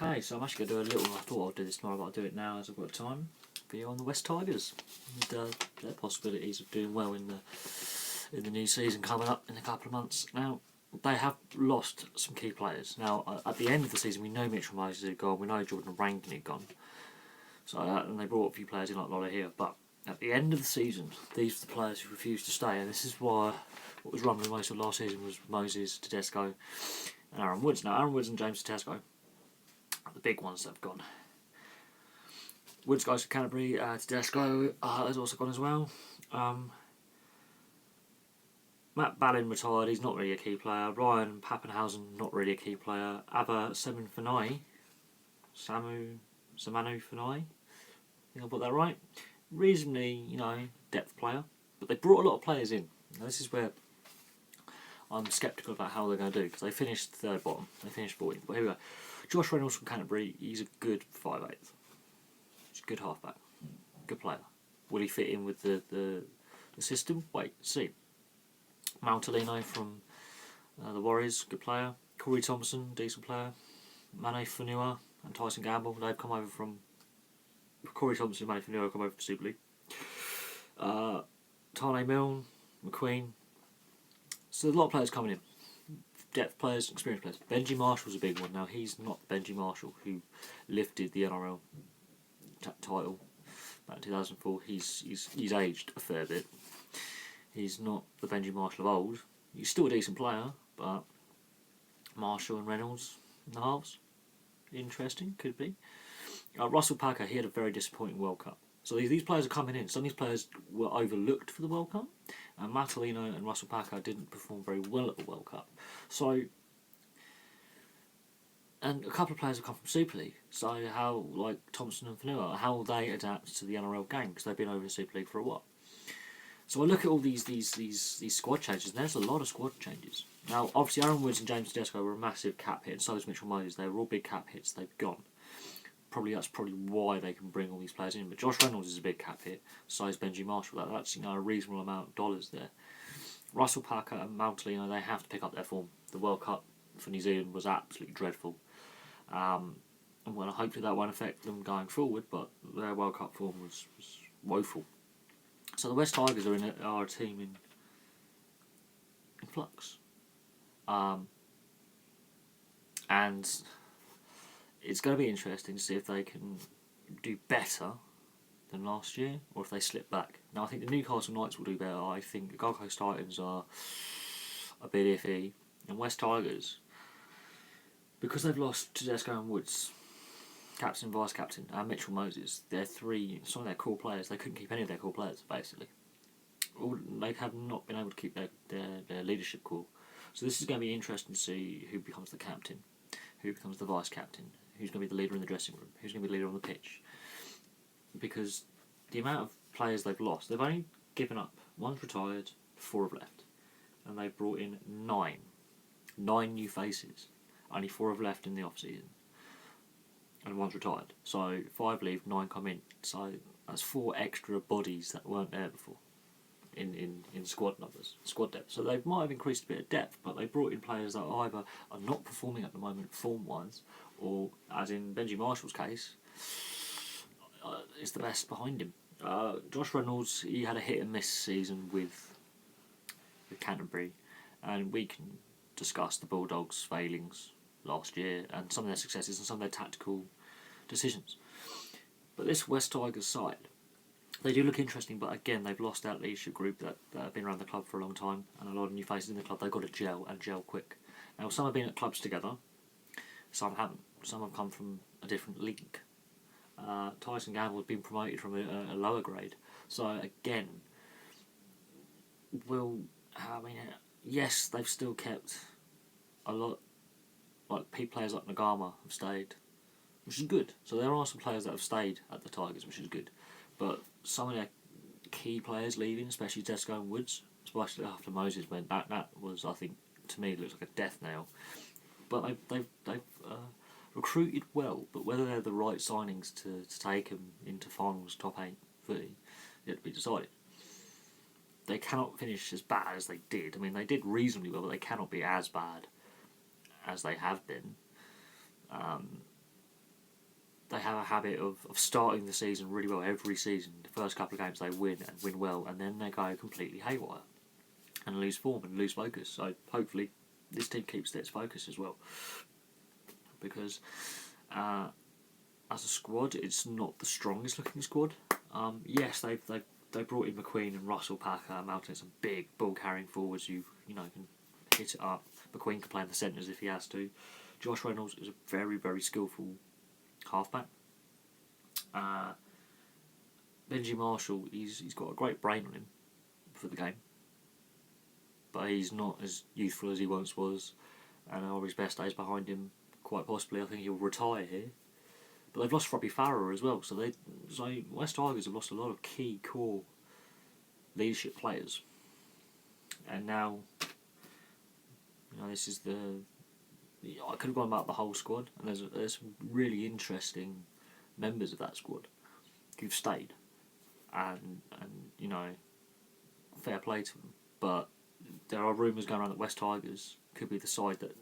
Okay, so I'm actually going to do a little, I thought I'd do this tomorrow, but I'll do it now as I've got time. Video on the West Tigers and their possibilities of doing well in the new season coming up in a couple of months. Now, they have lost some key players. Now, at the end of the season, we know Mitchell Moses had gone, we know Jordan Rankin had gone. So, and they brought a few players in like Lola here, but at the end of the season, these are the players who refused to stay, and this is why what was rumbling most of last season was Moses, Tedesco, and Aaron Woods. Now, Aaron Woods and James Tedesco are the big ones that have gone. Woods goes to Canterbury, Tedesco has also gone as well. Matt Ballin retired, he's not really a key player. Ryan Pappenhausen, not really a key player. Ava Samanu Fanai, I think I got that right. Reasonably, depth player, but they brought a lot of players in. Now, this is where I'm sceptical about how they're going to do, because they finished third bottom, they finished 14th. But here we go. Josh Reynolds from Canterbury, he's a good 5'8". He's a good halfback, good player. Will he fit in with the system? Wait, see. Maltolino from the Warriors, good player. Corey Thompson, decent player. Mane Fanua and Tyson Gamble, they've come over from... Corey Thompson and Mane Fanua come over from Super League. Tane Milne, McQueen. So there's a lot of players coming in. Depth players, experienced players. Benji Marshall's a big one. Now, he's not Benji Marshall who lifted the NRL title back in 2004. He's aged a fair bit. He's not the Benji Marshall of old. He's still a decent player, but Marshall and Reynolds in the halves. Interesting, could be. Russell Packer, he had a very disappointing World Cup. So these players are coming in. Some of these players were overlooked for the World Cup, and Matolino and Russell Packer didn't perform very well at the World Cup. So, and a couple of players have come from Super League. So how, like Thompson and Fanua, how will they adapt to the NRL game, because they've been over in Super League for a while. So I look at all these squad changes, and there's a lot of squad changes. Now, obviously, Aaron Woods and James Tedesco were a massive cap hit, and so is Mitchell Moses. They were all big cap hits. They've gone. That's probably why they can bring all these players in. But Josh Reynolds is a big cap hit. So is Benji Marshall. That's a reasonable amount of dollars there. Russell Packer and Maltolino, they have to pick up their form. The World Cup for New Zealand was absolutely dreadful. And hopefully that won't affect them going forward. But their World Cup form was woeful. So the West Tigers are a team in flux. And it's going to be interesting to see if they can do better than last year, or if they slip back. Now, I think the Newcastle Knights will do better. I think the Gold Coast Titans are a bit iffy. And West Tigers, because they've lost Tedesco and Woods, captain, vice-captain, and Mitchell Moses, some of their core players, they couldn't keep any of their core players, basically. They have not been able to keep their leadership core. So this is going to be interesting to see who becomes the captain, who becomes the vice-captain, who's going to be the leader in the dressing room, who's going to be the leader on the pitch. Because the amount of players they've lost, they've only given up. One's retired, 4 have left. And they've brought in 9. 9 new faces. Only 4 have left in the off-season. And 1's retired. So 5 leave, 9 come in. So that's 4 extra bodies that weren't there before in squad numbers, squad depth. So they might have increased a bit of depth, but they brought in players that either are not performing at the moment form-wise, or, as in Benji Marshall's case, is the best behind him. Josh Reynolds, he had a hit-and-miss season with Canterbury, and we can discuss the Bulldogs' failings last year and some of their successes and some of their tactical decisions. But this West Tigers side, they do look interesting, but again, they've lost that leadership group that have been around the club for a long time, and a lot of new faces in the club. They've got to gel quick. Now, some have been at clubs together, some haven't. Some have come from a different league. Tyson Gamble has been promoted from a lower grade. So again, yes, they've still kept a lot. Like players like Nagama have stayed, which is good. So there are some players that have stayed at the Tigers, which is good. But some of their key players leaving, especially Tedesco and Woods, especially after Moses went, that was, I think, to me, looks like a death nail. But they've recruited well, but whether they're the right signings to take them into finals, top 8 footy, yet to be decided. They cannot finish as bad as they did. I mean, they did reasonably well, but they cannot be as bad as they have been. have a habit of starting the season really well every season. The first couple of games they win and win well, and then they go completely haywire and lose form and lose focus. So hopefully this team keeps its focus as well, because as a squad, it's not the strongest looking squad. Yes, they brought in McQueen and Russell Packer, mounting some big ball carrying forwards. You know, can hit it up. McQueen can play in the centres if he has to. Josh Reynolds is a very, very skillful halfback. Benji Marshall, he's got a great brain on him for the game, but he's not as youthful as he once was, and are his best days behind him. Quite possibly, I think he'll retire here. But they've lost Robbie Farrer as well, so West Tigers have lost a lot of key core leadership players, and now, you know, this is I could have gone about the whole squad, and there's some really interesting members of that squad who've stayed, and you know, fair play to them. But there are rumours going around that West Tigers could be the side that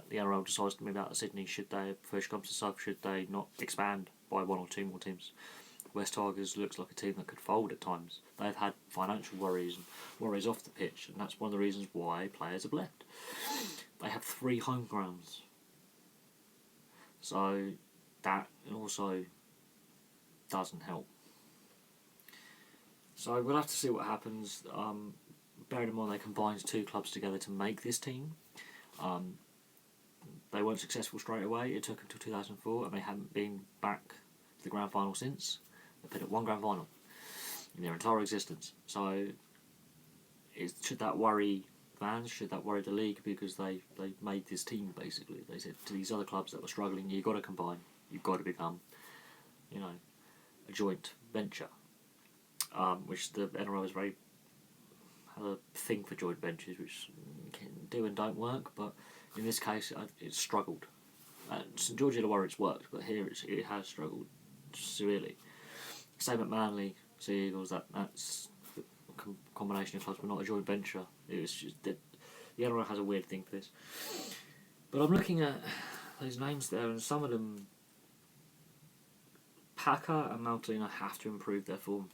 the NRL decides to move out of Sydney should they push comes to shove, should they not expand by one or two more teams. West Tigers looks like a team that could fold at times. They've had financial worries and worries off the pitch, and that's one of the reasons why players have left. They have 3 home grounds, so that also doesn't help. So we'll have to see what happens. Bearing in mind they combined 2 clubs together to make this team. They weren't successful straight away. It took until 2004, and they haven't been back to the grand final since. They've been at 1 grand final in their entire existence. So, should that worry fans? Should that worry the league? Because they made this team basically. They said to these other clubs that were struggling, you've got to combine. You've got to become, you know, a joint venture. Which the NRL is very have a thing for joint ventures, which can do and don't work. But in this case, it's struggled. St George Illawarra it's worked, but here it has struggled severely. Same at Manly, Sea Eagles. That's a combination of clubs, but not a joint venture. It was just the NRL has a weird thing for this. But I'm looking at those names there, and some of them, Packer and Maltina have to improve their form.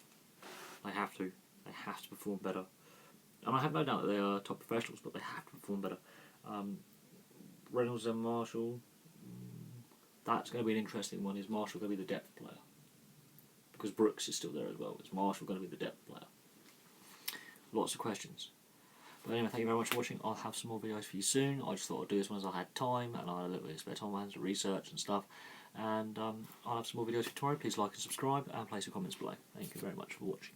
They have to. They have to perform better. And I have no doubt that they are top professionals, but they have to perform better. Reynolds and Marshall, that's going to be an interesting one. Is Marshall going to be the depth player? Because Brooks is still there as well. Is Marshall going to be the depth player? Lots of questions. But anyway, thank you very much for watching. I'll have some more videos for you soon. I just thought I'd do this one as I had time, and I had a little bit of spare time on my hands to research and stuff. And I'll have some more videos for tomorrow. Please like and subscribe, and place your comments below. Thank you very much for watching.